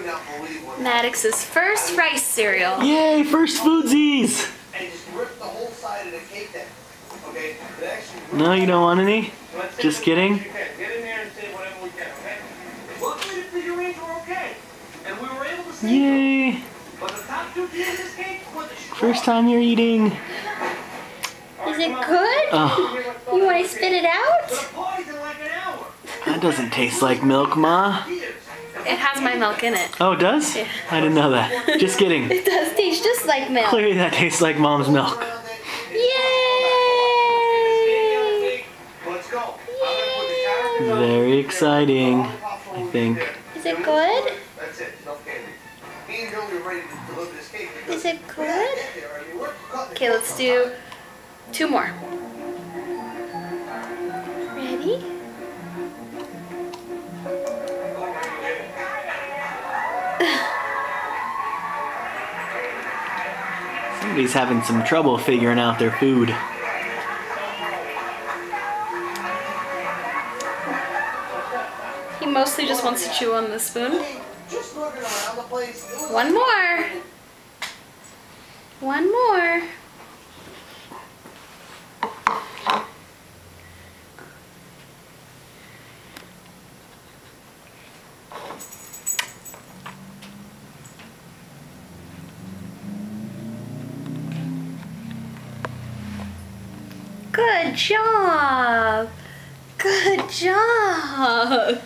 not believe what Maddox's first rice cereal. Yay, first foodsies! and just rip the whole side of the cake down. Okay? It actually No, you don't want any? Just kidding? Get in there and say whatever we can, okay? Luckily the figurines were okay. And we were able to save them. Yay! But the top two pieces of this cake were the straw. First time you're eating. Is it good? Oh, You want to spit it out? The party's in like an hour. that doesn't taste like milk, Ma. It has my milk in it. Oh, it does? Yeah. I didn't know that. Just kidding. It does taste just like milk. Clearly that tastes like Mom's milk. Yay! Let's go. Very exciting, I think. Is it good? That's it. No candy. Me and Joey are ready to deliver this cake. Is it good? Okay, let's do 2 more. Ready? Somebody's having some trouble figuring out their food. He mostly just wants to chew on the spoon. Just looking around the place. 1 more. 1 more. Good job. Good job.